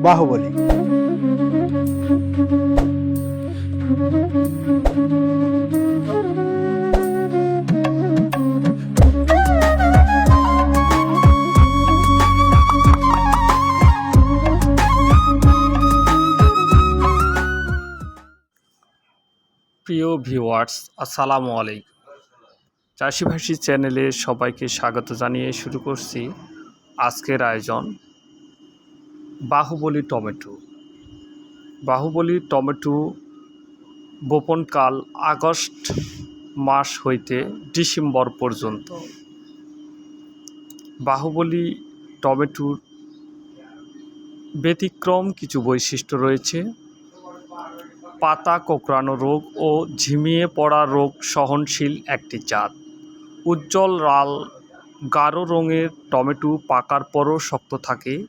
বাহুবলী। প্রিয় ভিউয়ার্স, আসসালামু আলাইকুম। চাষিভাষী চ্যানেলে সবাইকে স্বাগত জানিয়ে শুরু করছি আজকের আয়োজন বাহুবলী টমেটো। বাহুবলী টমেটো বপনকাল আগস্ট মাস হইতে ডিসেম্বর পর্যন্ত। বাহুবলী টমেটোর ব্যতিক্রম কিছু বৈশিষ্ট্য রয়েছে। পাতা কোঁকড়ানো রোগ ও ঝিমিয়ে পড়া রোগ সহনশীল একটি জাত। উজ্জ্বল লাল গাঢ় রঙের টমেটো পাকার পরও শক্ত থাকে।